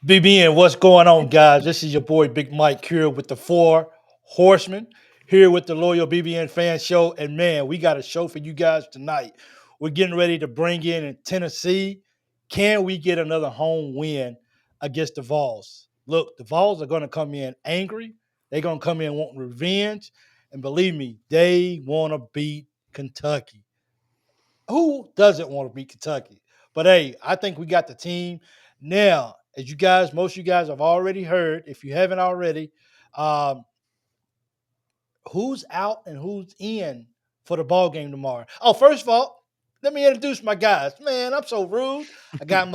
BBN, what's going on, guys? This is your boy Big Mike here with the Four Horsemen, here with the Loyal BBN Fan Show. And man, we got a show for you guys tonight. We're getting ready to bring in Tennessee. Can we get another home win against the Vols? Look, the Vols are going to come in angry. They're going to come in wanting revenge. And believe me, they want to beat Kentucky. Who doesn't want to beat Kentucky? But hey, I think we got the team. Now, as you guys, most of you guys have already heard, if you haven't already, um, who's out and who's in for the ball game tomorrow. Oh, first of all, let me introduce my guys. Man, I'm so rude. I got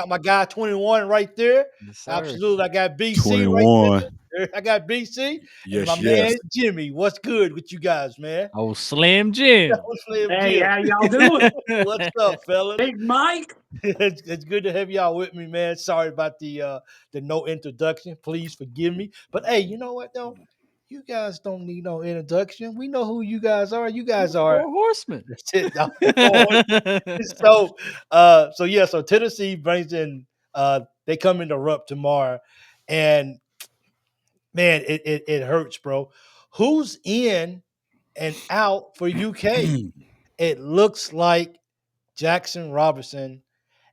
my guy 21 right there. Yes, sir. Absolutely. I got BC right 21. there. I got BC and my Yes, yes. man Jimmy. What's good with you guys, man? Oh, Slim Jim. Slim Hey, Jim. how y'all doing? What's up, fellas? Big Mike? It's good to have y'all with me, man. Sorry about the no introduction. Please forgive me. But hey, you know what though? You guys don't need no introduction. We know who you guys are. You guys are Four horsemen. that's it, dog. So Tennessee brings in they come into Rupp tomorrow, and man, it hurts, bro. Who's in and out for UK? It looks like Jaxson Robinson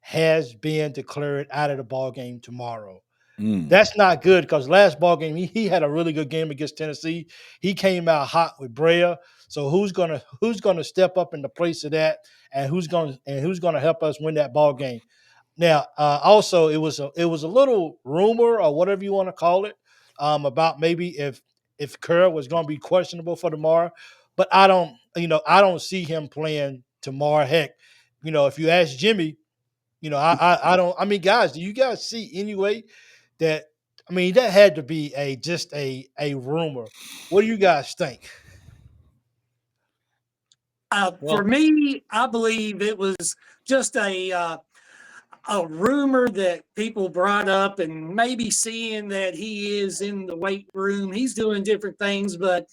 has been declared out of the ball game tomorrow. Mm. That's not good because last ball game he had a really good game against Tennessee. He came out hot with Brea. So who's gonna step up in the place of that, and who's gonna help us win that ball game? Now, also it was a little rumor or whatever you want to call it about maybe if Kerr was going to be questionable for tomorrow, but I don't see him playing tomorrow. Heck, if you ask Jimmy, I don't. I mean, guys, do you guys see anyway that? I mean, that had to be just a rumor. What do you guys think? For Well, me, I believe it was just a rumor that people brought up, and maybe seeing that he is in the weight room, he's doing different things. But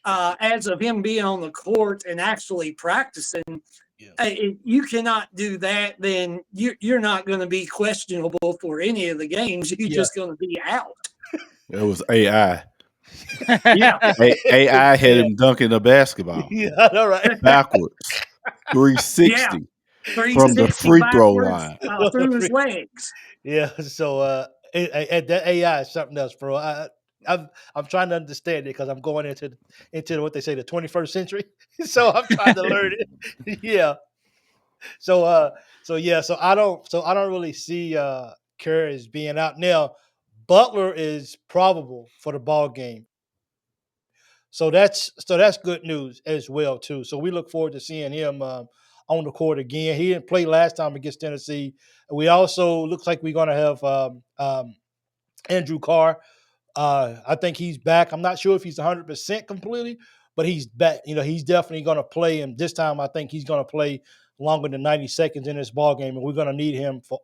as of him being on the court and actually practicing, Yeah. if you cannot do that, then you're not going to be questionable for any of the games. You're Yeah. just going to be out. It was AI. Yeah. AI had Yeah. him dunking the basketball Yeah. All right. backwards, Yeah. 360 from the 360 free throw backwards line. through his legs. Yeah, so that AI is something else, bro. I'm trying to understand it because I'm going into what they say the 21st century. So I'm trying to learn it. Yeah. So so I don't really see Kerr as being out now. Butler is probable for the ball game. So that's good news as well too. So we look forward to seeing him on the court again. He didn't play last time against Tennessee. We also looks like we're going to have Andrew Carr. I think he's back. I'm not sure if he's 100% completely, but he's back. He's definitely going to play. And this time, I think he's going to play longer than 90 seconds in this ball game, and we're going to need him for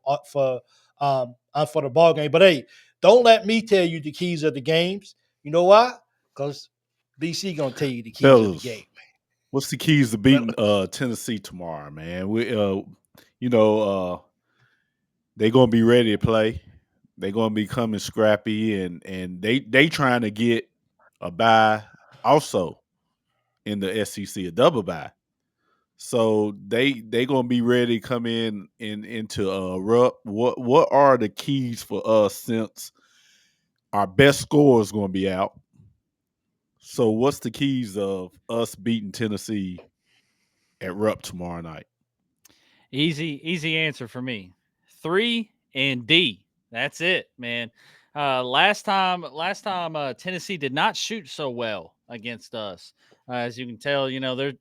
the ball game. But hey, don't let me tell you the keys of the games. You know why? Because BC gonna tell you the keys of the Fellas, game. what's the keys to beating Tennessee tomorrow, man? You know, they gonna be ready to play. They gonna be coming scrappy, and they trying to get a bye also in the SEC, a double bye. So they gonna be ready to come into Rupp. What are the keys for us since our best scorer is gonna be out? So what's the keys of us beating Tennessee at Rupp tomorrow night? easy answer for me. 3 and D. That's it, man. Last time, Tennessee did not shoot so well against us. As you can tell,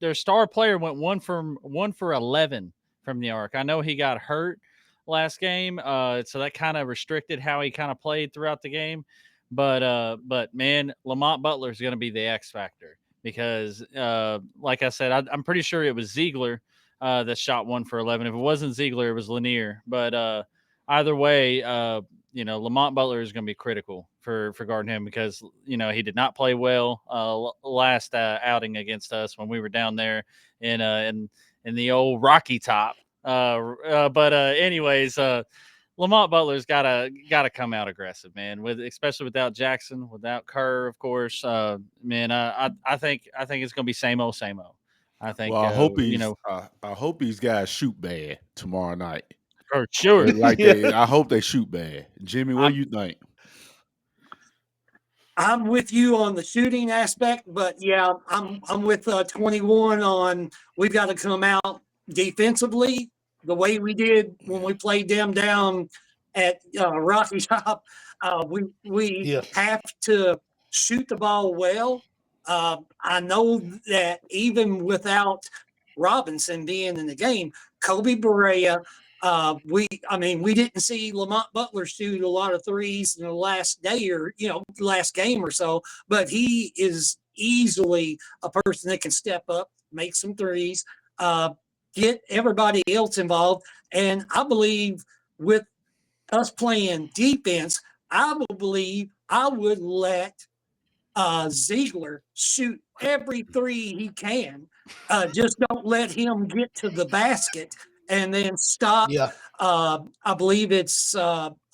their star player went one for 11 from the arc. I know he got hurt last game, so that kind of restricted how he kind of played throughout the game. But man, Lamont Butler is going to be the X factor because, like I said, I'm pretty sure it was Ziegler that shot 1 for 11. If it wasn't Ziegler, it was Lanier. But either way, Lamont Butler is going to be critical for guarding him because he did not play well last outing against us when we were down there in the old Rocky Top. Anyways, Lamont Butler's gotta come out aggressive, man. Especially without Jackson, without Kerr, of course. Man, I think it's gonna be same old, same old. I think Well, I hope these guys shoot bad tomorrow night. for sure. I hope they shoot bad. Jimmy, what do you think? I'm with you on the shooting aspect, but yeah, I'm with 21 on we've got to come out defensively the way we did when we played them down at Rocky Top. We Yeah. have to shoot the ball well. I know that even without Robinson being in the game, Kobe Barea, we didn't see Lamont Butler shoot a lot of threes in the last day or last game or so, but he is easily a person that can step up, make some threes, get everybody else involved, and I believe with us playing defense, I would let Ziegler shoot every three he can. Just don't let him get to the basket and then stop. Yeah. I believe it's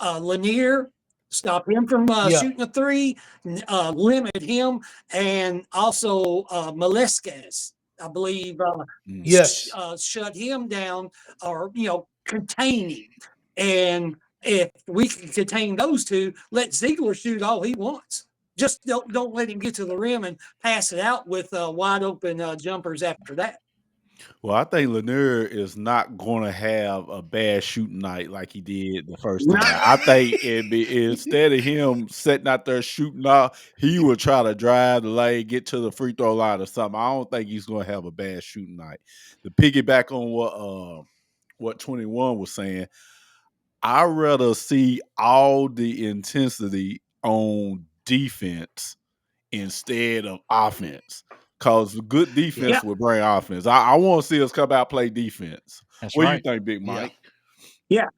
Lanier. Stop him from Yeah. shooting a three, limit him, and also Melesquez. I believe Yes. shut him down or contain him. And if we can contain those two, let Ziegler shoot all he wants. Just don't let him get to the rim and pass it out with wide open jumpers after that. Well, I think Lanier is not going to have a bad shooting night like he did the first No. time. I think instead of him sitting out there shooting out, he will try to drive the lane, get to the free throw line or something. I don't think he's going to have a bad shooting night. To piggyback on what 21 was saying, I'd rather see all the intensity on defense instead of offense. Because good defense will bring offense. I want to see us come out play defense. That's What do you right. think, Big Mike? Yeah.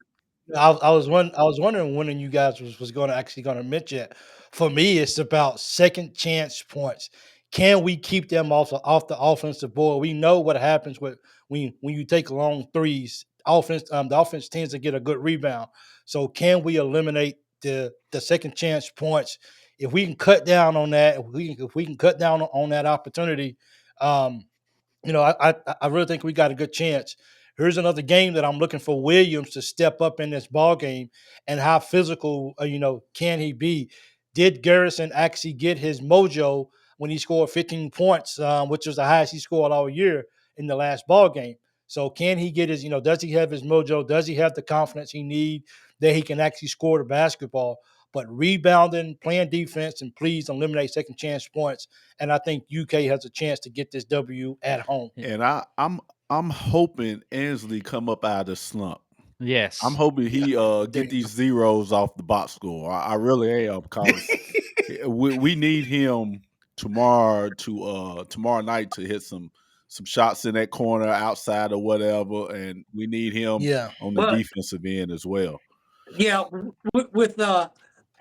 I was wondering when you guys was going to mention it. For me, it's about second chance points. Can we keep them off the offensive board? We know what happens when you take long threes. The offense tends to get a good rebound. So can we eliminate the second chance points? If we can cut down on that, if we can cut down on that opportunity, um, I really think we got a good chance. Here's another game that I'm looking for Williams to step up in this ball game, and how physical, can he be? Did Garrison actually get his mojo when he scored 15 points, which was the highest he scored all year in the last ball game? So can he get his, does he have his mojo? Does he have the confidence he need that he can actually score the basketball? But rebounding, playing defense, and please eliminate second chance points. And I think UK has a chance to get this W at home. And I'm hoping Ansley come up out of the slump. Yes. I'm hoping he get these zeros off the box score. I really am, because we need him tomorrow night to hit some shots in that corner, outside or whatever, and we need him Yeah. on the But defensive end as well. yeah, with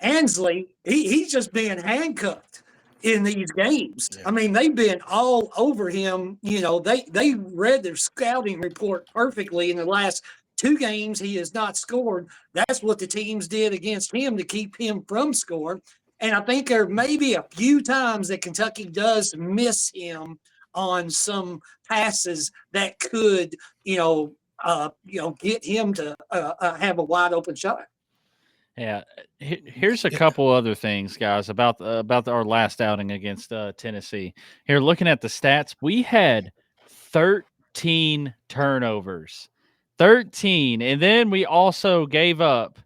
Ansley, he's just being handcuffed in these games. Yeah. I mean, they've been all over him. They read their scouting report perfectly in the last two games. He has not scored. That's what the teams did against him to keep him from scoring. And I think there may be a few times that Kentucky does miss him on some passes that could, get him to have a wide open shot. Yeah, here's a couple other things, guys, about our last outing against Tennessee. Here, looking at the stats, we had 13 turnovers, 13, and then we also gave up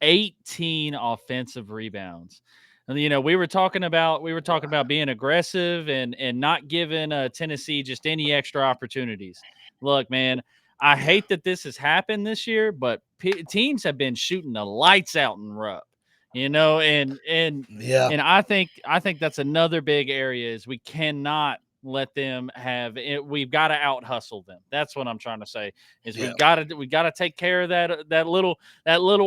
18 offensive rebounds. And, we were talking about being aggressive and not giving Tennessee just any extra opportunities. Look, man, I hate that this has happened this year, but teams have been shooting the lights out in Rupp, and Yeah. I think that's another big area is we cannot let them have it. We've got to out hustle them. That's what I'm trying to say. Is we got to take care of that little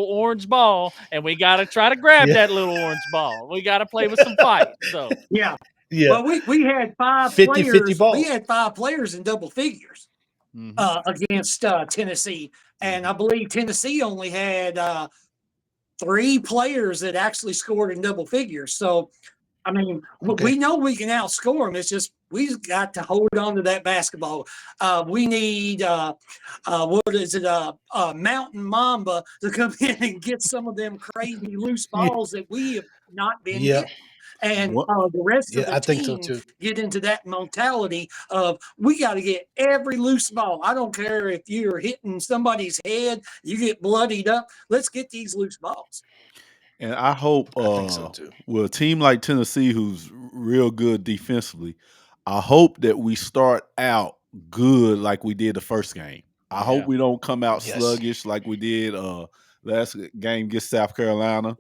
orange ball, and we got to try to grab that little orange ball. We got to play with some fight. So yeah. Yeah. Well, we had 50-50 players. ball. We had 5 players in double figures against Tennessee, and I believe Tennessee only had 3 players that actually scored in double figures. So, I mean, Okay. we know we can outscore them. It's just we've got to hold on to that basketball. We need what is it? Mountain Mamba to come in and get some of them crazy loose Yeah. balls that we have not been Yeah. getting. And What? the rest of Yeah. the I think so team too. get into that mentality of we got to get every loose ball. I don't care if you're hitting somebody's head, you get bloodied up. Let's get these loose balls. And I hope, I think so too. with a team like Tennessee, who's real good defensively, I hope that we start out good like we did the first game. I hope Yeah. we don't come out Yes. sluggish like we did last game against South Carolina.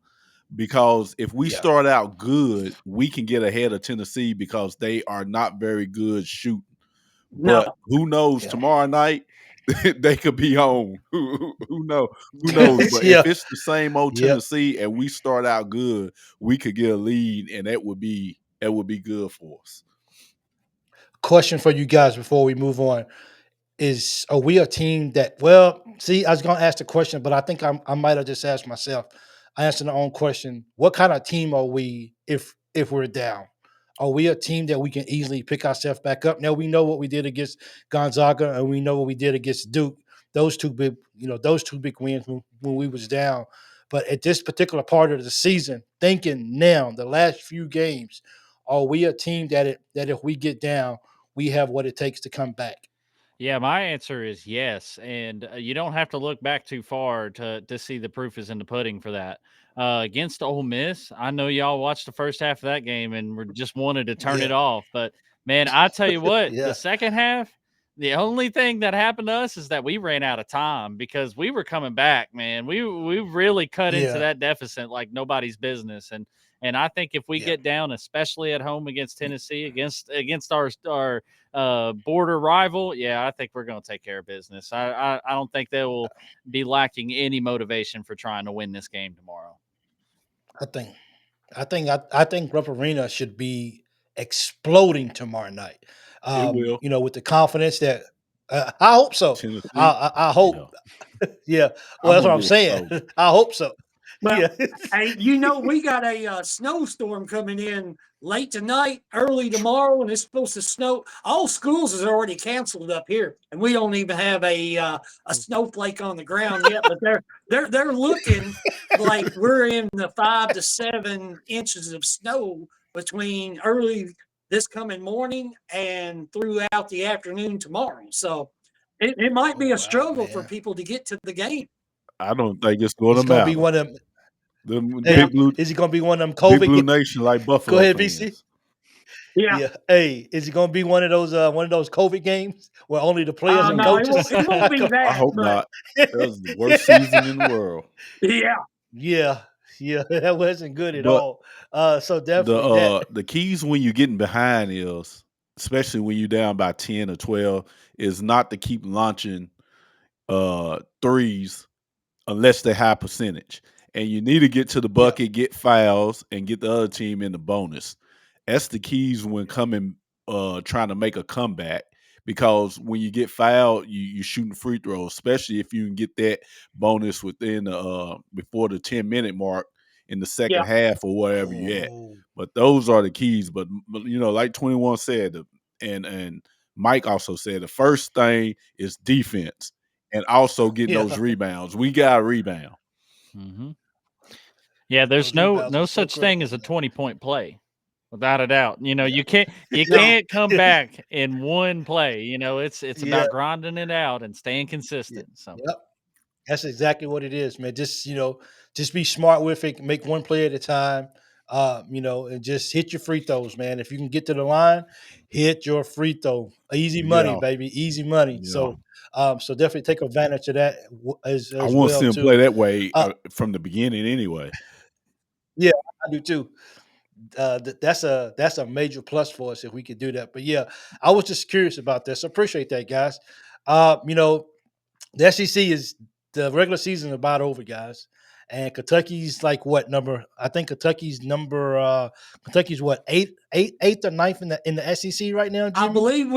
Because if we Yeah. start out good, we can get ahead of Tennessee because they are not very good shooting. No, But who knows? Yeah. Tomorrow night they could be on. Who know? Who knows? But if Yeah. it's the same old Yep. Tennessee and we start out good, we could get a lead, and that would be good for us. Question for you guys before we move on. Are we a team that, well, see, I was gonna ask the question, but I think I might have just asked myself. I answered my own question. What kind of team are we if we're down? Are we a team that we can easily pick ourselves back up? Now we know what we did against Gonzaga and we know what we did against Duke. Those two big wins when we was down. But at this particular part of the season, thinking now, the last few games, are we a team that if we get down, we have what it takes to come back? Yeah, my answer is yes, and you don't have to look back too far to see the proof is in the pudding for that. Against Ole Miss, I know y'all watched the first half of that game and were just wanted to turn it Yeah. off, but man, I tell you what, the Yeah. second half, the only thing that happened to us is that we ran out of time because we were coming back, man. We really cut into Yeah. that deficit like nobody's business, and I think if we Yeah. get down, especially at home against Tennessee, against our border rival, yeah, I think we're going to take care of business. I don't think they will be lacking any motivation for trying to win this game tomorrow. I think I think Rupp Arena should be exploding tomorrow night. It will. With the confidence that I hope so. Tennessee. I Yeah, hope. Yeah. Well, I'm that's what gonna I'm be saying. exploding. I hope so. well, Yeah. hey, we got a snowstorm coming in late tonight, early tomorrow, and it's supposed to snow. All schools is already canceled up here, and we don't even have a snowflake on the ground yet. But they're looking like we're in the 5 to 7 inches of snow between early this coming morning and throughout the afternoon tomorrow. So it might Oh be a wow, struggle for man. people to get to the game. I don't think it's going Is to it gonna be matter. one of them? The Yeah, Is it gonna be one of them big COVID? blue nation like Go Buffalo ahead, VC. fans. yeah. Yeah. Hey, is it gonna be one of those COVID games where only the players and No, it won't. coaches? It won't be I that, hope but not. That was the worst season in the world. yeah, Yeah, yeah, that wasn't good at But all. So definitely that. the keys when you're getting behind is, especially when you're down by 10 or 12, is not to keep launching threes unless they're high percentage. And you need to get to the Yeah, bucket, get fouls, and get the other team in the bonus. That's the keys when coming trying to make a comeback. Because when you get fouled, you shooting free throws, especially if you can get that bonus within before the 10-minute mark in the second yeah. half or wherever you're at. Oh, But those are the keys. But like 21 said, and Mike also said, the first thing is defense and also getting yeah. those rebounds. We got to rebound. Mm-hmm. Yeah, there's Those no rebounds are no so such thing critical, as a man. 20-point play, without a doubt. Yeah, You No, can't come back in one play. It's yeah, about grinding it out and staying yeah. consistent. So Yep. That's exactly what it is, man. Just be smart with it. Make one play at a time. And just hit your free throws, man. If you can get to the line, hit your free throw. Easy money, Yeah, baby. Easy money. yeah. So definitely take advantage of that I as want to see well him play too. that way Uh, from the beginning anyway. yeah, I do too. That's a major plus for us if we could do that. But yeah, I was just curious about this. Appreciate that, guys. Uh, you know, the SEC is the regular season is about over, guys. And Kentucky's like what number? I think Kentucky's what eighth or ninth in the SEC right now, I Jimmy. believe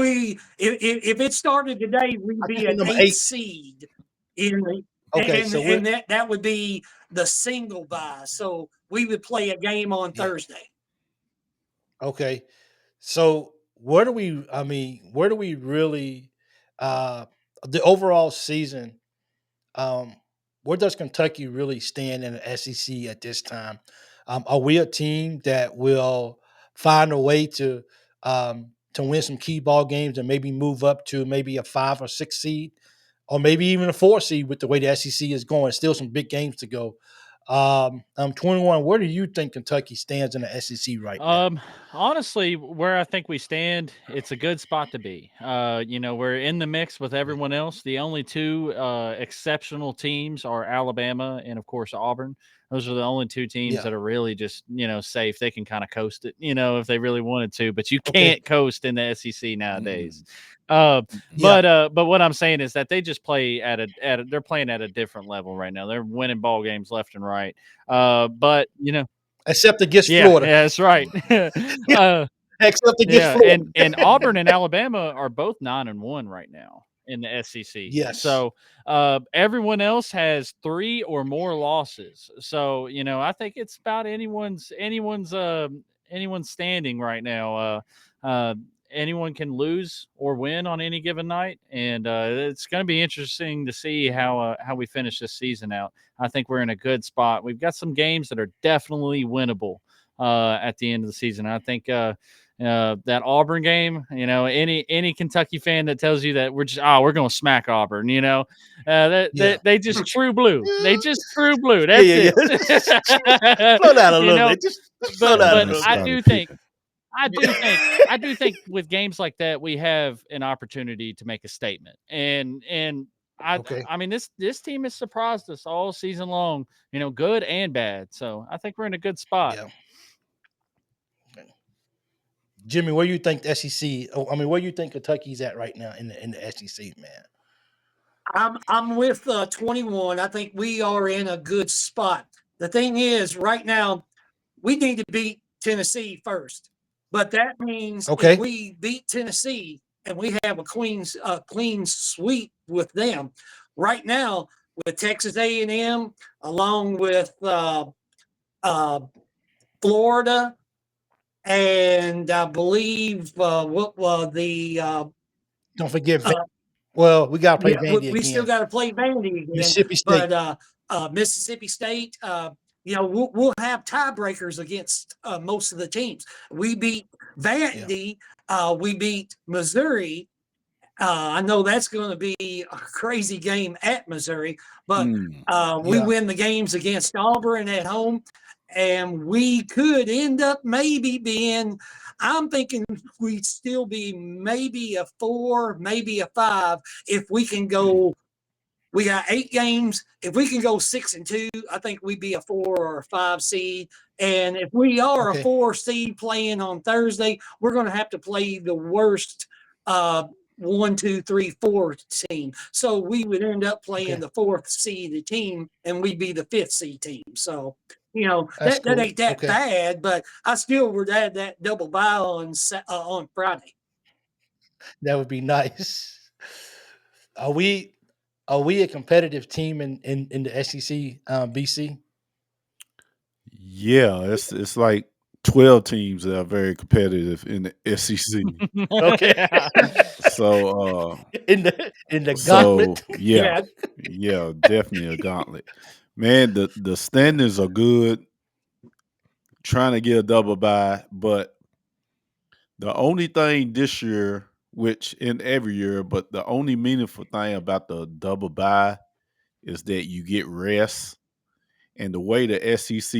if it started today, we'd I think be we're an number eighth eight. seed in the Okay, so we're and that would be the single bye. So we would play a game on Yeah. Thursday. Okay. So where do we? I mean, where do we really? The overall season. Um, where does Kentucky really stand in the SEC at this time? Are we a team that will find a way to win some key ball games and maybe move up to maybe a 5 or 6 seed, or maybe even a 4 seed with the way the SEC is going? Still some big games to go. 21. Where do you think Kentucky stands in the SEC right now? Honestly, where I think we stand, it's a good spot to be. We're in the mix with everyone else. The only two exceptional teams are Alabama and, of course, Auburn. Those are the only two teams Yeah. that are really just, safe. They can kind of coast it, if they really wanted to, but you Okay. can't coast in the SEC nowadays. Yeah. But what I'm saying is that they just play they're playing at a different level right now. They're winning ball games left and right. But Except against yeah, Florida. that's right. Except against Yeah, Florida. and Auburn and Alabama are both 9-1 right now in the SEC. Yes. So everyone else has 3 or more losses. So I think it's about anyone's standing right now. Anyone can lose or win on any given night, and it's going to be interesting to see how we finish this season out. I think we're in a good spot. We've got some games that are definitely winnable at the end of the season. I think that Auburn game, any Kentucky fan that tells you that we're going to smack Auburn, Yeah. they just true blue. They just true blue. Yeah, That's yeah, it. yeah. Slow down a little bit. Just slow down a But Man, little I stop bit. do it. think with games like that, we have an opportunity to make a statement. And Okay. I mean, this team has surprised us all season long, good and bad. So I think we're in a good spot. Yeah. Jimmy, where you think the SEC? Where you think Kentucky's at right now in the SEC, man? I'm with 21. I think we are in a good spot. The thing is, right now, we need to beat Tennessee first. But that means if Okay. we beat Tennessee and we have a clean sweep with them, right now with Texas A&M, along with Florida, and I believe Don't forget. uh, Well, we gotta play yeah, Vandy we still again. got to play Vandy again, Mississippi State. but Mississippi State, we'll have tiebreakers against most of the teams. We beat Vandy, we beat Missouri. I know that's going to be a crazy game at Missouri, but we Yeah. win the games against Auburn at home, and we could end up maybe being. I'm thinking we'd still be maybe a 4, maybe a 5 if we can go. We got 8 games. If we can go 6-2, I think we'd be a 4 or a 5 seed. And if we are a Okay. 4 seed playing on Thursday, we're going to have to play the worst 1, 2, 3, 4 team. So we would end up playing Okay. the 4th seeded team, and we'd be the 5th seed team. So That's that cool. ain't that Okay. bad, but I still would add that double bye on Friday. That would be nice. Are we a competitive team in the SEC, BC? Yeah, it's like 12 teams that are very competitive in the SEC. Okay. Yeah. So in the so gauntlet. yeah, yeah, definitely a gauntlet. Man, the standings are good. Trying to get a double bye, but the only thing this year, which in every year, but the only meaningful thing about the double bye is that you get rest. And the way the SEC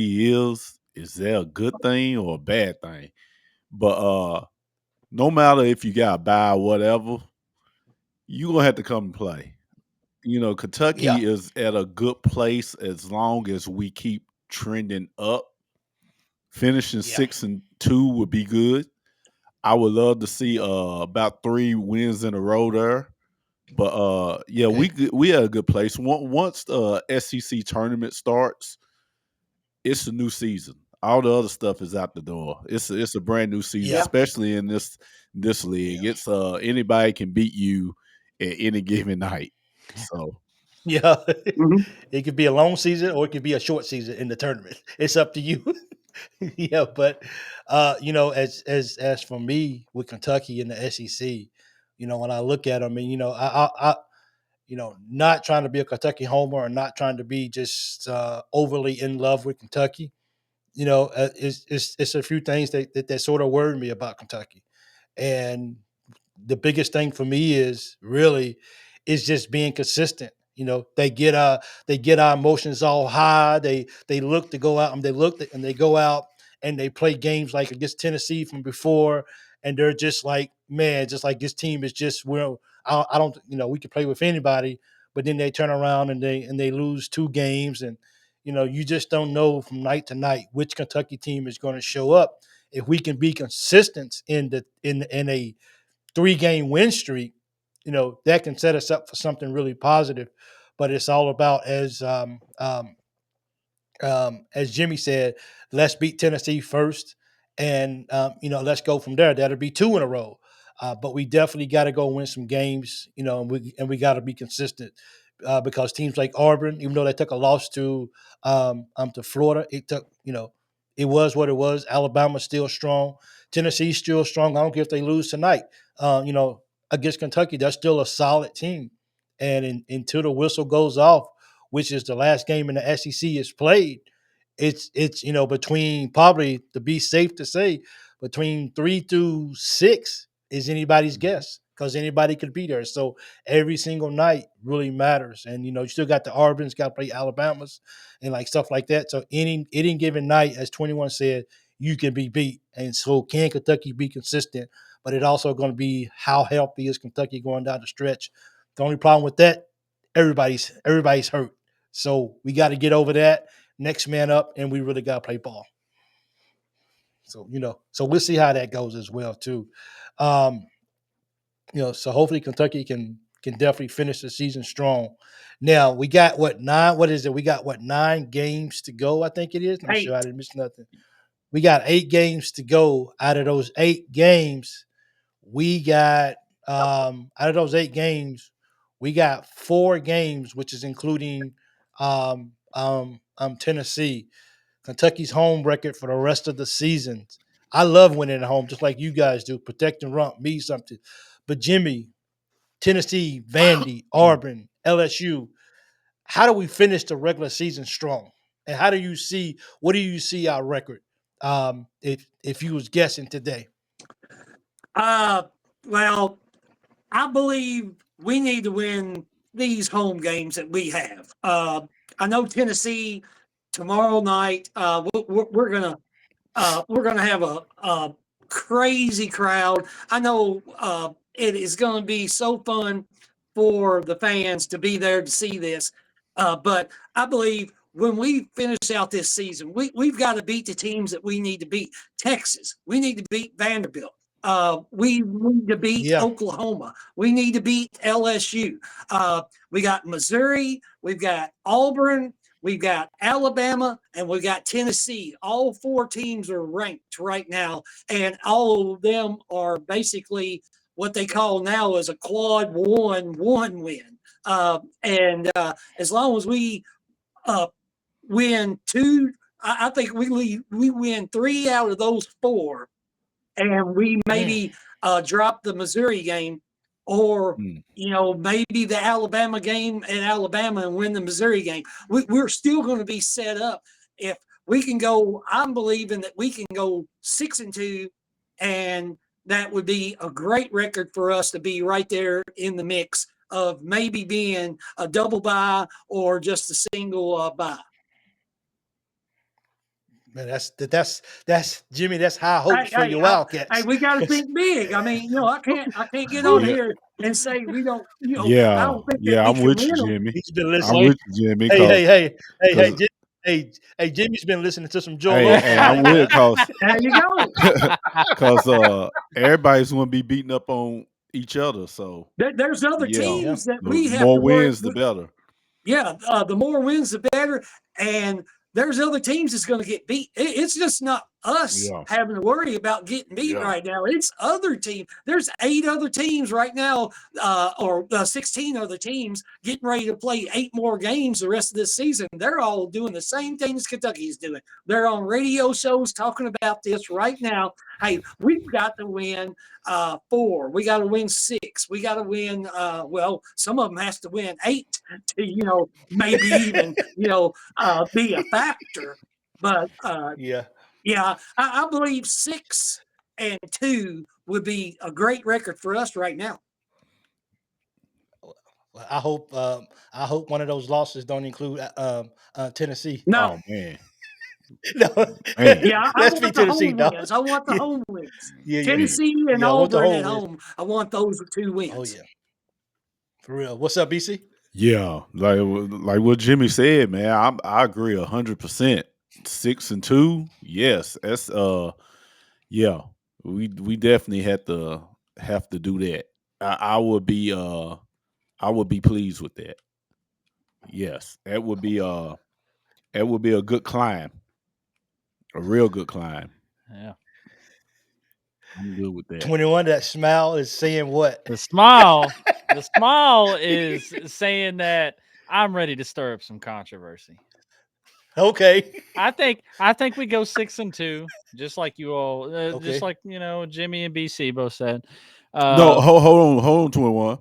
is that a good thing or a bad thing? But no matter if you got a bye or whatever, you're gonna have to come and play. Yeah. Kentucky is at a good place as long as we keep trending up. Finishing Yeah. 6-2 would be good. I would love to see about 3 wins in a row there. But yeah, Okay. we at a good place. Once the SEC tournament starts, it's a new season. All the other stuff is out the door. It's a brand new season, Yeah. especially in this league. Yeah. It's anybody can beat you at any given night. So Yeah, Mhm. it could be a long season or it could be a short season in the tournament. It's up to you. Yeah, but as for me with Kentucky in the SEC, when I look at them, and not trying to be a Kentucky homer or not trying to be just overly in love with Kentucky, it's a few things that sort of worry me about Kentucky, and the biggest thing for me is just being consistent. They get our emotions all high. They look to go out and they go out and they play games like against Tennessee from before, and they're just like, man, just like this team is just, well, I don't, we can play with anybody, but then they turn around and they lose 2 games, and you just don't know from night to night which Kentucky team is going to show up. If we can be consistent in a 3-game win streak, that can set us up for something really positive. But it's all about, as Jimmy said, let's beat Tennessee first, and let's go from there. That'll be 2 in a row. But we definitely got to go win some games, and we got to be consistent, because teams like Auburn, even though they took a loss to Florida, it was what it was. Alabama's still strong. Tennessee's still strong. I don't care if they lose tonight. Against Kentucky, they're still a solid team, and until the whistle goes off, which is the last game in the SEC is played, it's between, probably, to be safe to say, between 3 through 6 is anybody's guess, because anybody could be there. So every single night really matters, and you still got the Auburn's, got to play Alabama's, and like stuff like that. So any given night, as 21 said, you can be beat, and so can Kentucky be consistent? But it also going to be how healthy is Kentucky going down the stretch. The only problem with that, everybody's hurt. So we got to get over that. Next man up, and we really got to play ball. So so we'll see how that goes as well too. Um, so hopefully Kentucky can definitely finish the season strong. Now we got what, 9? What is it? We got what, 9 games to go? I think it is. Let me sure I 8. didn't miss nothing. We got 8 games to go. Out of those 8 games, we got out of those 8 games, we got 4 games, which is including Tennessee. Kentucky's home record for the rest of the season. I love winning at home, just like you guys do. Protect and Rump means something. But Jimmy, Tennessee, Vandy, Auburn, LSU, how do we finish the regular season strong? And what do you see our record? If you was guessing today. Well, I believe we need to win these home games that we have. I know Tennessee tomorrow night. We're gonna have a crazy crowd. I know it is going to be so fun for the fans to be there to see this. But I believe when we finish out this season, we've got to beat the teams that we need to beat. Texas, we need to beat Vanderbilt. We need to beat Yeah. Oklahoma. We need to beat LSU. We got Missouri. We've got Auburn. We've got Alabama, and we've got Tennessee. All 4 teams are ranked right now, and all of them are basically what they call now as a quad one win. And as long as we win 2, I think we win 3 out of those 4, and we maybe drop the Missouri game, or maybe the Alabama game at Alabama and win the Missouri game. We're still going to be set up if we can go. I'm believing that we can go 6-2, and that would be a great record for us to be right there in the mix of maybe being a double bye or just a single bye. Man, that's Jimmy. That's high hopes for your Hey, Wildcats. we got to think big. I mean, I can't get on Yeah, here and say we don't. I yeah, don't think that yeah. we I'm can with win you, them. Jimmy. He's been I'm listening. with you, Jimmy. Hey, hey, hey, hey, hey, Cause Jimmy's been listening to some Joel hey, Osteen. hey, I'm with it, cause There you go. everybody's gonna be beating up on each other. So There's other yeah, Yeah. teams that the we have to more worry. wins, the better. The more wins, the better. And there's other teams that's going to get beat. It's just not us Yeah. having to worry about getting beat Yeah. right now. It's other teams. There's 8 other teams right now, or 16 other teams getting ready to play 8 more games the rest of this season. They're all doing the same things Kentucky's doing. They're on radio shows talking about this right now. Hey, we've got to win 4. We got to win 6. We got to win. Well, some of them has to win 8 to maybe even be a factor. But Yeah. yeah, I believe 6-2 would be a great record for us right now. I hope one of those losses don't include Tennessee. No, Oh man. No, Man. yeah, I let's be want the Tennessee, home dog. wins. I want the Yeah, home wins. yeah. Man. Tennessee and Yeah, I want the Auburn home at wins. home. I want those 2 wins. Oh yeah, for real. What's up, BC? Yeah, like what Jimmy said, man. I agree 100%. 6-2, yes. That's yeah. We definitely have to do that. I would be pleased with that. Yes, that would be a good climb, a real good climb. Yeah. I'm good with that. 21. That smile is saying what? The smile is saying that I'm ready to stir up some controversy. Okay. I think we go 6-2, just like you all, just Okay. like Jimmy and BC both said. No, hold on, 21.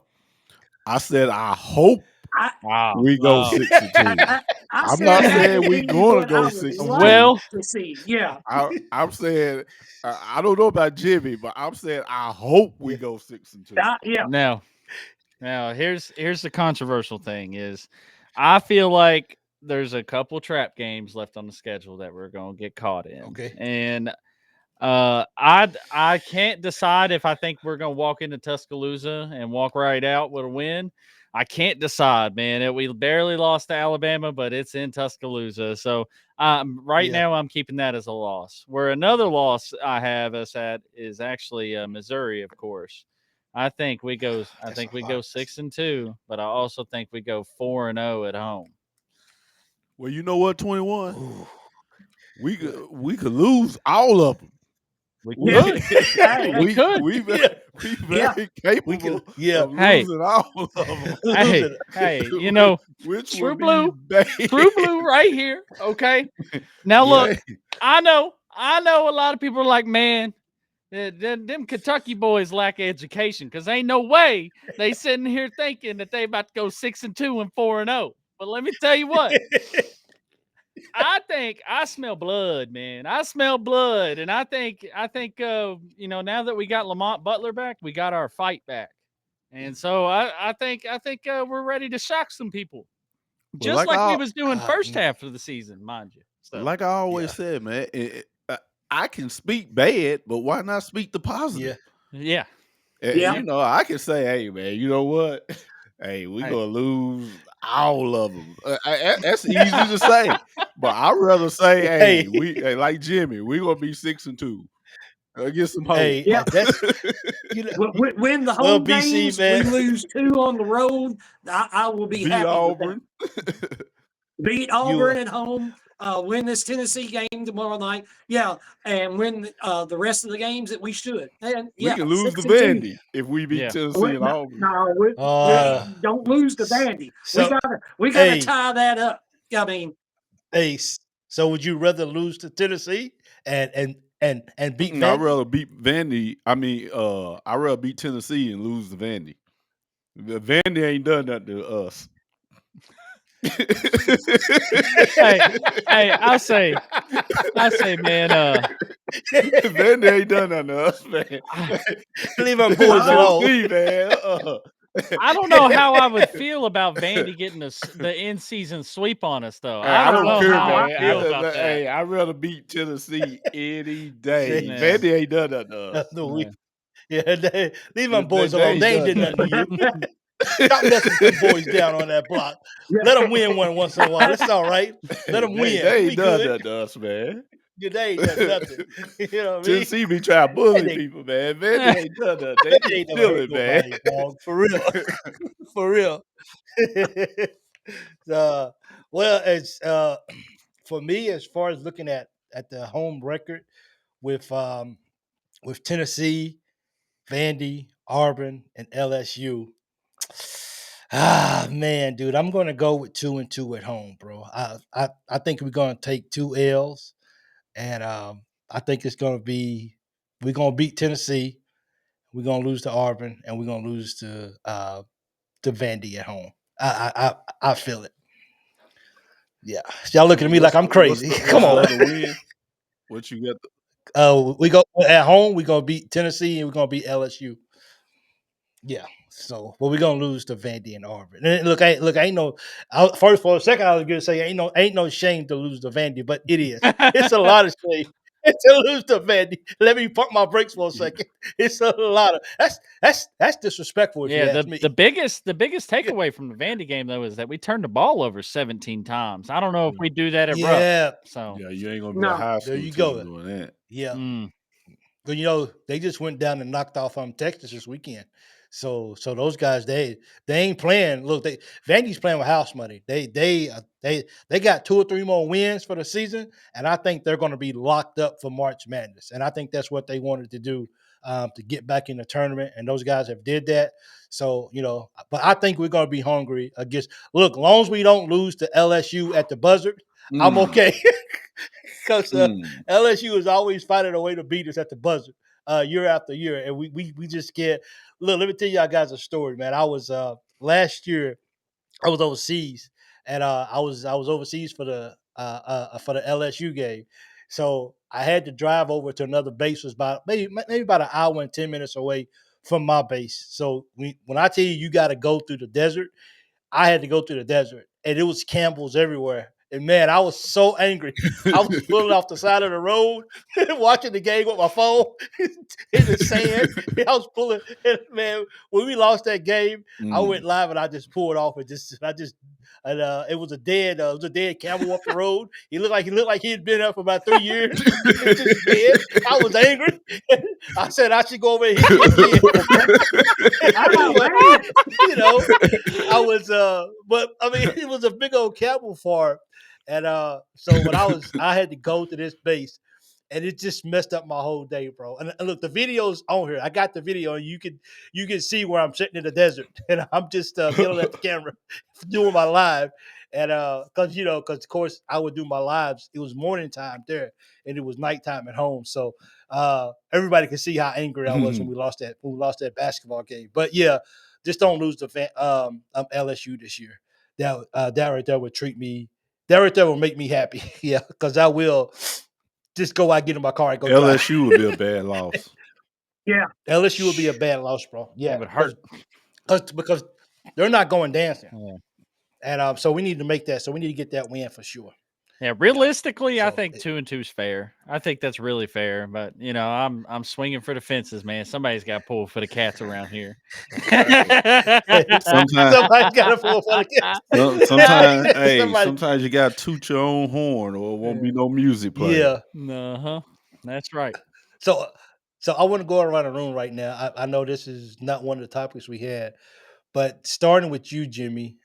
I said I hope I, we go 6-2. I I'm said not that saying would we be going to what I go would 6-2. like Well, to see. Yeah. I'm saying I don't know about Jimmy, but I'm saying I hope we Yeah. go 6-2. Yeah. now here's the controversial thing is, I feel like there's a couple trap games left on the schedule that we're gonna get caught in, Okay. and I can't decide if I think we're gonna walk into Tuscaloosa and walk right out with a win. I can't decide, man. We barely lost to Alabama, but it's in Tuscaloosa. So right Yeah. now I'm keeping that as a loss. Where another loss I have us at is actually Missouri, of course. I think we go. I That's a think we go lot. 6-2, but I also think we go 4-0 at home. Well, you know what, 21? Ooh, We what? could lose all of them. We Yeah. could. Hey, We could. Yeah. We Yeah. very We could. capable Yeah. of Hey, losing all of them, Lose hey, it. hey, which True would be Blue, bad. True Blue right here. Okay. Now Yeah. look, I know a lot of people are like, man, them Kentucky boys lack education because ain't no way they sitting here thinking that they about to go 6-2 and 4-0. But let me tell you what, I think I smell blood, man. I smell blood, and I think now that we got Lamont Butler back, we got our fight back, and so I think we're ready to shock some people, But just like we was doing first Mm, half of the season, mind you. So like I always yeah. said, man, I can speak bad, but why not speak the positive? Yeah. yeah, Yeah. I can say, hey, man, you know what? Hey, we Hey. gonna lose all of them. That's easy to say, but I'd rather say, hey, Hey. like Jimmy, we gonna be 6-2. Get some hope. Hey. Yeah. That's you know. Win the Well, home BC games. We man, lose 2 on the road. I will be Beat happy with that. Auburn. Beat you Auburn at home. Win this Tennessee game tomorrow night. Yeah, and win the rest of the games that we should. And We yeah, can lose to 6-2. Vandy if we beat yeah. Tennessee and Auburn. No, we uh don't lose to s- Vandy. so We gotta hey, tie that up. I mean, so would you rather lose to Tennessee and beat I'd Vandy? rather beat Vandy. I'd rather beat Tennessee and lose to Vandy. Vandy ain't done nothing to us. Hey, I say, man, Vandy ain't done nothing to us, man. Leave our boys alone. Tennessee, man. I don't know how I would feel about Vandy getting the in-season sweep on us, though. Hey, I I don't don't know care, how I man. feel about that. Hey, I'd rather beat Tennessee any day. Say- Yeah. Vandy ain't done nothing to us. No, Yeah. leave our boys They alone. ain't They ain't done did nothing to you. nothing. Stop messing with them boys down on that block. Let them win one once in a while. It's all right. Let them win. They We ain't done good. nothing to us, man. They ain't done nothing. You know what I mean? Tennessee be trying to bully They people, man. Vandy ain't done nothing. They just ain't never hurt chilling, man. nobody, dog. For real. For real. Well, it's for me, as far as looking at the home record, with Tennessee, Vandy, Auburn, and LSU. Ah man, dude, I'm gonna go with 2-2 at home, bro. I think we're gonna take 2 L's, and I think it's gonna be we're gonna beat Tennessee, we're gonna lose to Auburn, and we're gonna lose to Vandy at home. I feel it. Yeah, y'all looking at me like I'm crazy. What's Come the on. other win? What you got? We go at home. We're gonna beat Tennessee, and we're gonna beat LSU. Yeah. So, but we're gonna lose to Vandy and Auburn. And look, ain't no. First for a second, I was gonna say ain't no shame to lose to Vandy, but it is. It's a lot of shame to lose to Vandy. Let me pump my brakes for a second. It's a lot of that's disrespectful if you Yeah, ask the me. the biggest the biggest takeaway from the Vandy game though is that we turned the ball over 17 times. I don't know if we do that at Rupp. Yeah, So Yeah, you ain't gonna be a No. high there school you team go. doing that. Yeah. mm, But they just went down and knocked off Texas this weekend. So those guys they ain't playing. Look, Vandy's playing with house money. They got 2 or 3 more wins for the season, and I think they're going to be locked up for March Madness. And I think that's what they wanted to do to get back in the tournament. And those guys have did that. So but I think we're going to be hungry against. Look, long as we don't lose to LSU at the buzzer, I'm okay. Because LSU is always finding a way to beat us at the buzzer year after year, and we just get. Look, let me tell y'all guys a story, man. I was last year. I was overseas, and I was overseas for the LSU game, so I had to drive over to another base. Was about maybe about an hour and 10 minutes away from my base. So when I tell you you got to go through the desert, I had to go through the desert, and it was Campbell's everywhere. And man, I was so angry. I was pulling off the side of the road, watching the game with my phone in the sand. I was pulling, and man, when we lost that game, I went live and I just pulled off and it was a dead camel up the road. He looked like he had been there for about 3 years. It was just dead. I was angry. I said I should go over and hit it again. Oh, But, man. you know, I was but I mean it was a big old camel farm. And so when I had to go to this base and it just messed up my whole day, bro. And look, the video's on here. I got the video, and you can see where I'm sitting in the desert, and I'm just yelling at the camera, doing my live, and because of course I would do my lives. It was morning time there, and it was nighttime at home, so everybody can see how angry I was when we lost that basketball game. But yeah, just don't lose to LSU this year. That right there would treat me. That right there will make me happy. Yeah, because I will just go out, get in my car, and go drive. LSU would be a bad loss. Yeah. LSU would be a bad loss, bro. it Yeah, would hurt. because they're not going dancing, Yeah. and so we need to make that. So we need to get that win for sure. Yeah, realistically, I So think 2-2 is fair. I think that's really fair. But I'm swinging for the fences, man. Somebody's got to pull for the cats around here. Sometimes, somebody got to pull for the sometimes, kids. hey, Somebody, sometimes you got to toot your own horn, or it won't be no music playing. yeah. Uh-huh. That's right. So I want to go around the room right now. I know this is not one of the topics we had, but starting with you, Jimmy.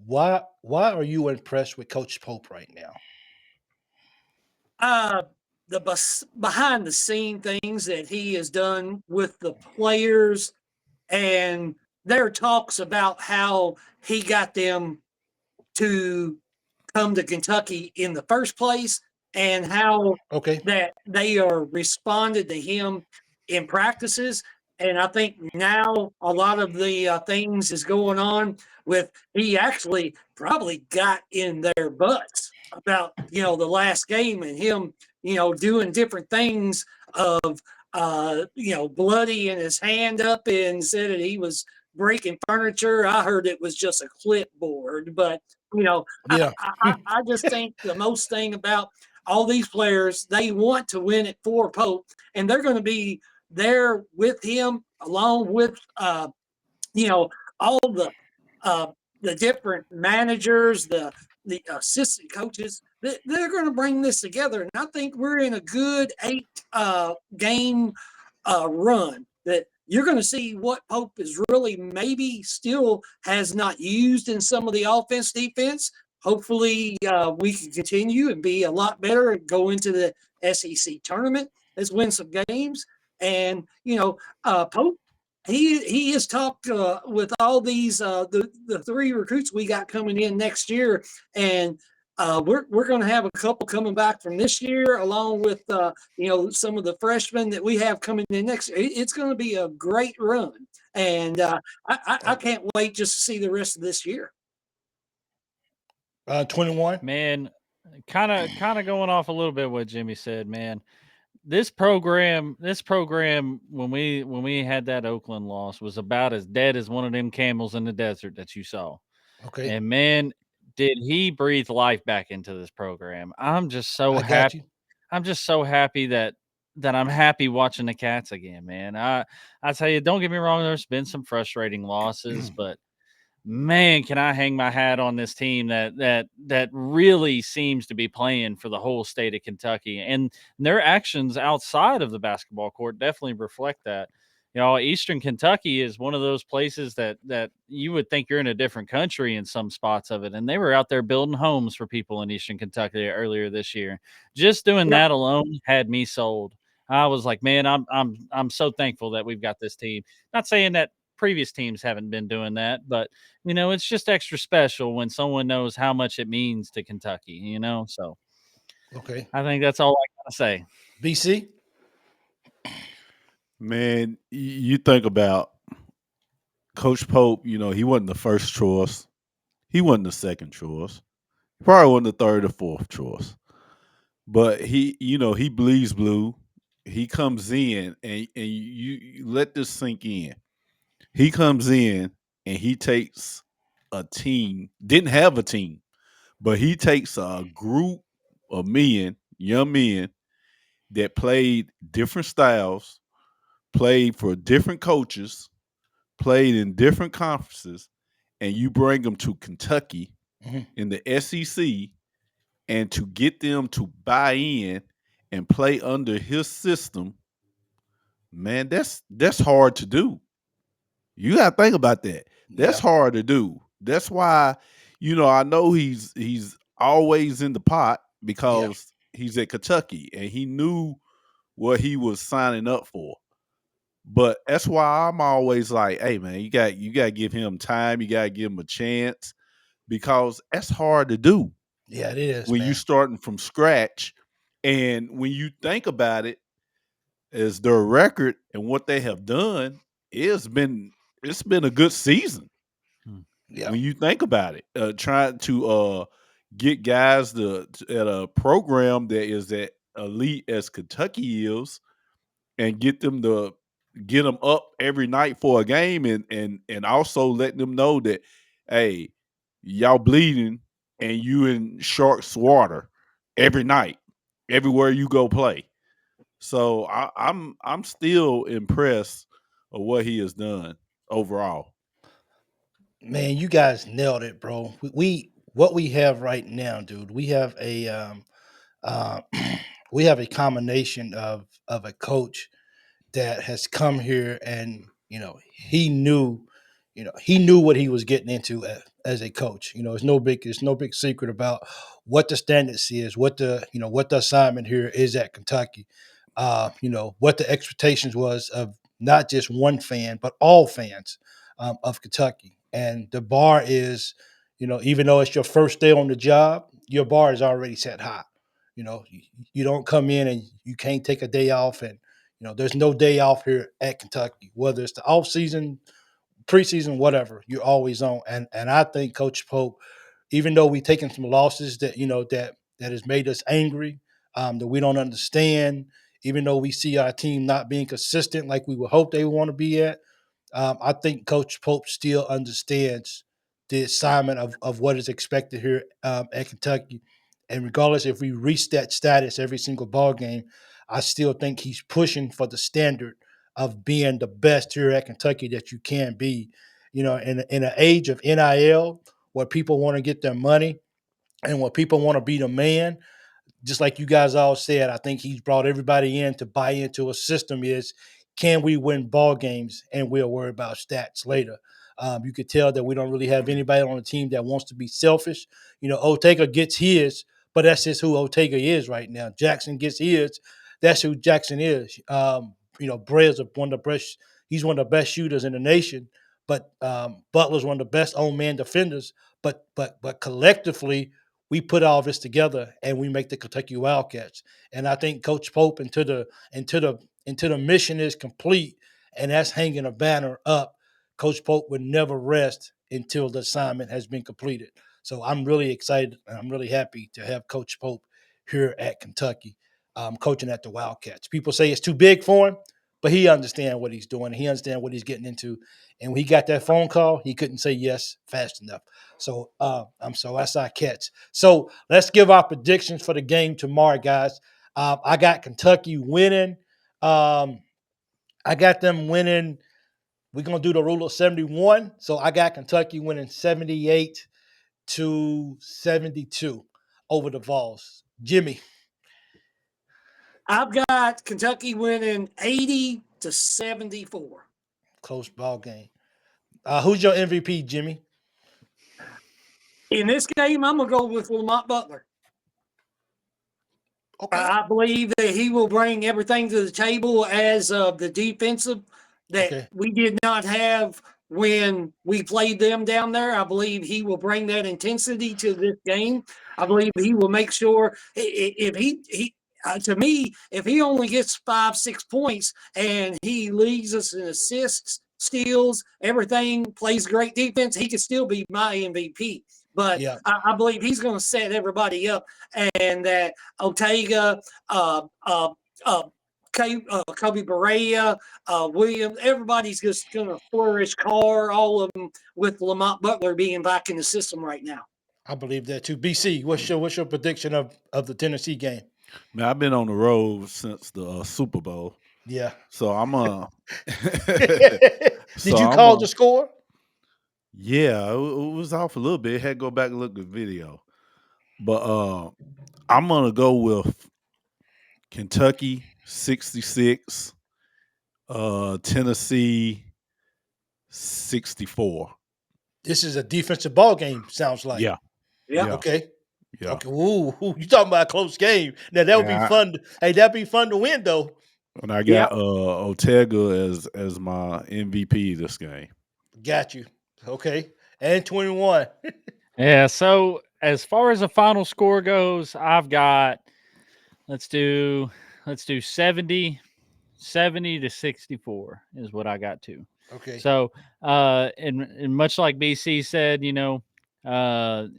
Why are you impressed with Coach Pope right now? The behind the scene things that he has done with the players, and there are talks about how he got them to come to Kentucky in the first place, and how Okay. that they are responded to him in practices. And I think now a lot of the things is going on with he actually probably got in their butts about the last game, and him doing different things of bloodying his hand up and said that he was breaking furniture. I heard it was just a clipboard, but I, Yeah. I just think the most thing about all these players, they want to win it for Pope, and they're going to be there with him, along with all uh, the different managers, the assistant coaches. They're going to bring this together, and I think we're in a good 8 game run that you're going to see what Pope is really maybe still has not used in some of the offense defense. Hopefully, we can continue and be a lot better and go into the SEC tournament. Let's win some games. And Pope, he has talked with all these the three recruits we got coming in next year, and we're going to have a couple coming back from this year, along with some of the freshmen that we have coming in next year. It's going to be a great run, and I can't wait just to see the rest of this year. 21. Man, kind of going off a little bit what Jimmy said, man. This program when we had that Oakland loss was about as dead as one of them camels in the desert that you saw. Okay, And man, did he breathe life back into this program. I'm just so I got happy. you. I'm just so happy that I'm happy watching the Cats again, man. I tell you, don't get me wrong, there's been some frustrating losses, but man, can I hang my hat on this team that really seems to be playing for the whole state of Kentucky, and their actions outside of the basketball court definitely reflect that. Eastern Kentucky is one of those places that you would think you're in a different country in some spots of it, and they were out there building homes for people in Eastern Kentucky earlier this year. Just doing Yep. that alone had me sold. I was like, man, I'm so thankful that we've got this team. Not saying that previous teams haven't been doing that, but it's just extra special when someone knows how much it means to Kentucky, So Okay, I think that's all I gotta say. BC. Man, you think about Coach Pope, he wasn't the first choice. He wasn't the second choice. He probably wasn't the third or fourth choice. But he bleeds blue. He comes in and you let this sink in. He comes in and he takes a team, didn't have a team, but he takes a group of men, young men, that played different styles, played for different coaches, played in different conferences, and you bring them to Kentucky Mhm. in the SEC, and to get them to buy in and play under his system, man, that's hard to do. You got to think about that. That's Yeah, hard to do. That's why, I know he's always in the pot yeah, because he's at Kentucky and he knew what he was signing up for. But that's why I'm always like, hey man, you got to give him time. You got to give him a chance because that's hard to do yeah. It is, when you man. starting from scratch. And when you think about it, as their record and what they have done, it's been a good season Hmm. Yeah, when you think about it. Trying to get guys at a program that is at elite as Kentucky is, and get them up every night for a game, and also letting them know that, hey, y'all bleeding and you in sharks water every night, everywhere you go play. So I'm still impressed of what he has done overall. man. You guys nailed it, bro. We what we have right now, dude. We have a uh, we have a combination of a coach that has come here, and he knew what he was getting into as a coach. It's no big secret about what the standards is, what the assignment here is at Kentucky. What the expectations was of not just one fan but all fans of Kentucky. And the bar is, even though it's your first day on the job, your bar is already set high. You don't come in and you can't take a day off, and there's no day off here at Kentucky, whether it's the off season, preseason, whatever. You're always on, and I think Coach Pope, even though we've taken some losses that has made us angry, that we don't understand, even though we see our team not being consistent like we would hope they want to be at, I think Coach Pope still understands the assignment of what is expected here at Kentucky. And regardless if we reach that status every single ball game, I still think he's pushing for the standard of being the best here at Kentucky that you can be. In an age of NIL where people want to get their money and where people want to be the man, just like you guys all said, I think he's brought everybody in to buy into a system is, can we win ball games, and we'll worry about stats later. You could tell that we don't really have anybody on the team that wants to be selfish. Otega gets his, but that's just who Ortega is right now. Jaxson gets his. That's who Jaxson is. Bread's one of the best. He's one of the best shooters in the nation. But Butler's one of the best own man defenders. But collectively, we put all this together and we make the Kentucky Wildcats. And I think Coach Pope until the mission is complete, and that's hanging a banner up. Coach Pope would never rest until the assignment has been completed. So I'm really excited and I'm really happy to have Coach Pope here at Kentucky, coaching at the Wildcats. People say it's too big for him, but he understands what he's doing. He understands what he's getting into. And when he got that phone call, he couldn't say yes fast enough. So that's our catch. So let's give our predictions for the game tomorrow, guys. I got Kentucky winning. I got them winning. We're going to do the rule of 71. So I got Kentucky winning 78-72 over the Vols. Jimmy. I've got Kentucky winning 80-74. Close ball game. Who's your MVP, Jimmy? In this game, I'm going to go with Lamont Butler. Okay. I believe that he will bring everything to the table as the defensive that we did not have when we played them down there. I believe he will bring that intensity to this game. I believe he will make sure if he to me, if he only gets 5-6 points and he leads us in assists, steals, everything, plays great defense, he could still be my MVP. But I believe he's going to set everybody up, and that Ortega, Kobe Barea, Williams, everybody's just going to flourish. Carr, all of them, with Lamont Butler being back in the system right now. I believe that too. BC, what's your prediction of the Tennessee game? Man, I've been on the road since the Super Bowl. Yeah. So I'm Did you call the score? Yeah, it was off a little bit. Had to go back and look at the video. But I'm gonna go with Kentucky 66, Tennessee 64. This is a defensive ball game, sounds like. Yeah. Okay. Yeah. Okay. Ooh, you talking about a close game. Now that would be fun. That'd be fun to win though. And I got Ortega as my MVP this game. Got you. Okay. And 21. Yeah, so as far as the final score goes, I've got let's do 70 to 64 is what I got to. Okay. So and much like BC said,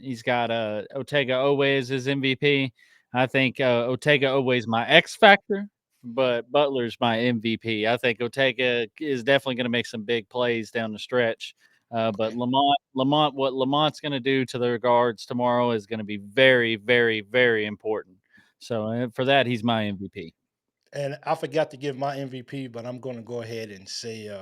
he's got Ortega Owe as his MVP. I think Ortega Owe is my X factor, but Butler's my MVP. I think Ortega is definitely going to make some big plays down the stretch. But Lamont, what Lamont's going to do to the guards tomorrow is going to be very, very, very important. So for that, he's my MVP. And I forgot to give my MVP, but I'm going to go ahead and say,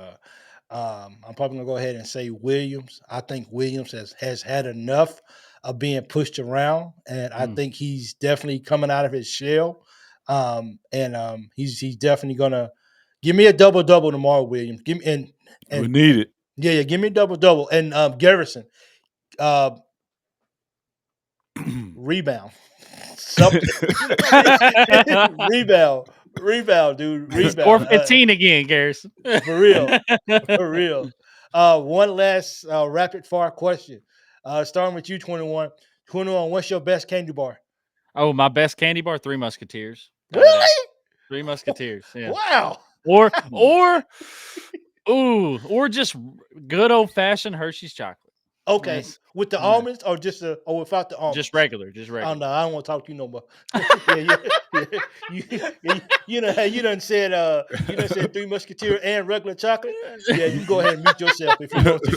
I'm probably going to go ahead and say Williams. I think Williams has had enough of being pushed around, and I think he's definitely coming out of his shell. He's definitely going to give me a double-double tomorrow, Williams. Give me and we need it. Yeah, give me a double-double. And Garrison, rebound. Something. Rebound, dude. Rebound. Score 15 again, Garrison. For real. One last rapid fire question. Starting with you, 21. 21, what's your best candy bar? Oh, my best candy bar, Three Musketeers. Really? Three Musketeers. Yeah. Wow. Or just good old fashioned Hershey's chocolate. Okay, Yes. with the almonds or just or without the almonds? Just regular. Oh no, I don't want to talk to you no more. You done said Three Musketeers and regular chocolate. Yeah, you can go ahead and mute yourself if you want to.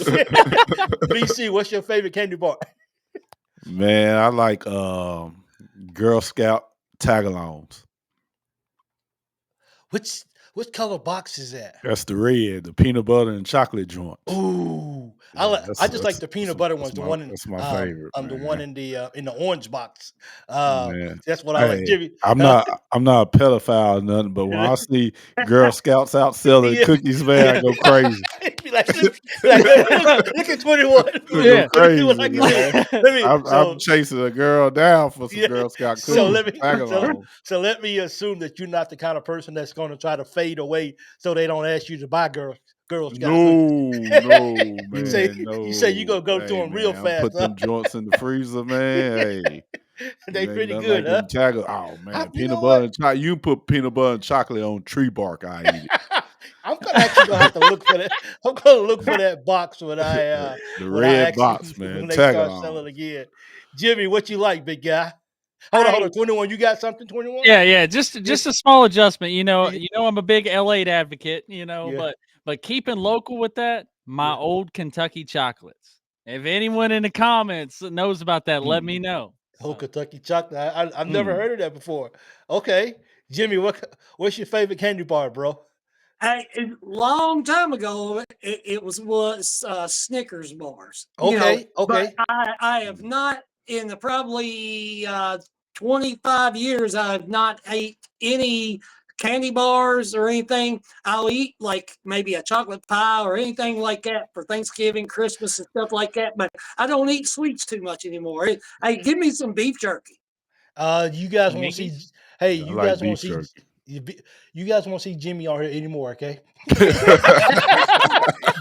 BC, what's your favorite candy bar? Man, I like Girl Scout tagalongs. Which color box is that? That's the red, the peanut butter and chocolate joint. Ooh, Yeah, I just like the peanut butter ones. That's my favorite. The one in the orange box. Man. That's what I like. Jimmy, I'm not a pedophile or nothing, but when I see Girl Scouts out selling cookies, man, I go crazy. look at 21. Go Yeah. Let me see what I crazy, can do. man. Let me I'm chasing a girl down for some yeah. Girl Scout So cookies. let me Tag so, along. so let me assume that you're not the kind of person that's going to try to fade away so they don't ask you to buy Girl Scout cookies. No, man, You say you no. gonna go through Hey, them real man, I'm fast, put huh? them joints in the freezer, man. Hey, They you ain't pretty nothing good, like huh? them tagger. Oh I, man, you know peanut butter what? and chocolate. You put peanut butter and chocolate on tree bark, I eat it. I'm gonna actually gonna have to look for that. I'm gonna look for that box The when I red actually box, man. when they Tag start selling along. again. Jimmy, what you like, big guy? Hold on. Hey, 21. You got something? 21? Yeah, just a small adjustment. Yeah. I'm a big LA advocate, Yeah. but keeping local with that, my Yeah. old Kentucky chocolates. If anyone in the comments knows about that, let me know. Oh, So, Kentucky chocolate. I've never Hmm. heard of that before. Okay. Jimmy, what's your favorite candy bar, bro? hey, a long time ago, it was Snickers bars, Okay. but Okay. I have not in the probably 25 years I've not ate any candy bars or anything. I'll eat like maybe a chocolate pie or anything like that for Thanksgiving, Christmas, and stuff like that. But I don't eat sweets too much anymore. Hey, give me some beef jerky. You guys some want to see? Miggies. Hey, Yeah, I you like guys want beef to see? jerky. You guys want to see Jimmy on here anymore? Okay.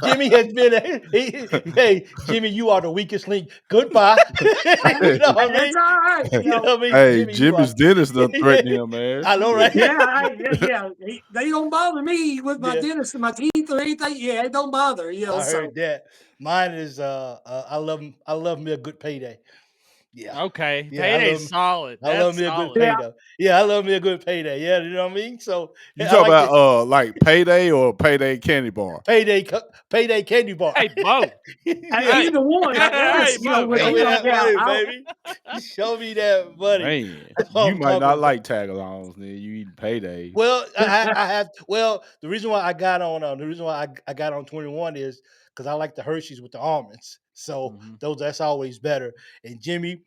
Jimmy has been. Hey, Jimmy, you are the weakest link. Goodbye. You know what I That's mean? all right. You know what I mean? Hey, Jimmy, you are. Jimmy's dentist done threatened him, man. I know, Shit. right? Yeah. They don't bother me with my Yeah, dentist and my teeth or anything. Yeah, it don't bother. I So heard that. Mine is I love me a good payday. Yeah. Okay, Yeah, payday's solid. I love That's me a good solid. yeah, payday. Yeah, I love me a good payday. Yeah, you know what I mean? So You I talk like the about like payday or payday candy bar? payday candy bar. Hey, both. Yeah. Hey, either one, I hey, guess. both. With Show me Man, that yeah, money, baby. Show me that money. man, That's what you I'm might talking not about. like tag-alongs, then you eat payday. Well, I have. Well, the reason why I got on the reason why I got on 21 is because I like the Hershey's with the almonds. So Mhm. that's always better. And Jimmy,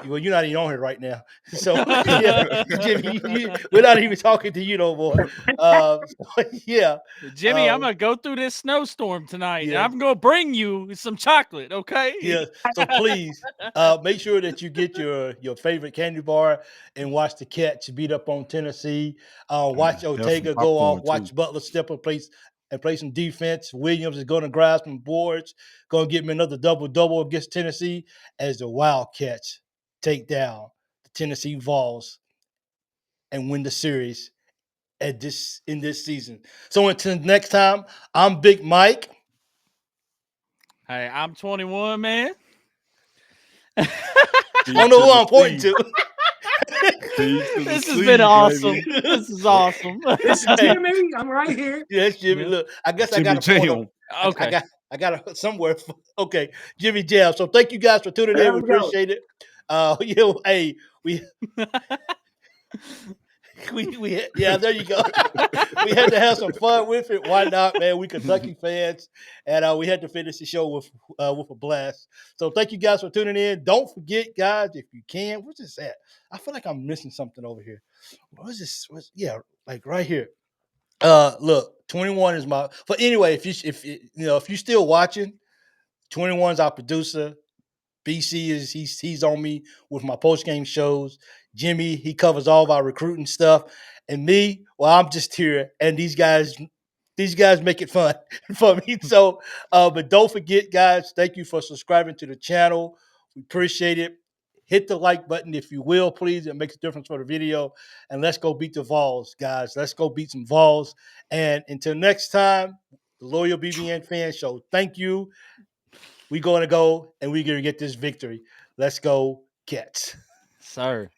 well, you're not even on here right now. So yeah, Jimmy, we're not even talking to you no more. Yeah, Jimmy, I'm um, gonna go through this snowstorm tonight, and yeah. I'm gonna bring you some chocolate. Okay. Yeah. So please make sure that you get your favorite candy bar and watch the Cats beat up on Tennessee. Watch Have some Ortega go popcorn off. too. Watch Butler step up place and play some defense. Williams is going to grab some boards. Going to get me another double against Tennessee as the Wildcats take down the Tennessee Vols and win the series at this in this season. So until next time, I'm Big Mike. Hey, I'm 21, man. I B don't know to who the I'm pointing C. to. B to the This has been C, baby. awesome. This is awesome. this is Hey, Jimmy. I'm right here. yes, Jimmy. Yeah. Look, I guess I got Jimmy to point him. Jam. Okay. I got to somewhere. Okay, Jimmy Jam. So thank you guys for tuning There in. We we go. appreciate it. Hey, we yeah, there you go. We had to have some fun with it. Why not, man? We Kentucky fans, and we had to finish the show with a blast. So thank you guys for tuning in. Don't forget, guys, if you can, what's this at? I feel like I'm missing something over here. What is this? Yeah, like right here. Look, 21 is my. But anyway, if you're still watching, 21's our producer. BC is he's on me with my post game shows. Jimmy, he covers all of our recruiting stuff, and me, well, I'm just here, and these guys make it fun for me. So, but don't forget, guys, thank you for subscribing to the channel. We appreciate it. Hit the like button if you will, please. It makes a difference for the video. And let's go beat the Vols, guys. Let's go beat some Vols. And until next time, the Loyal BBN Fan Show. Thank you. We're going to go and we're going to get this victory. Let's go, Cats. Sir.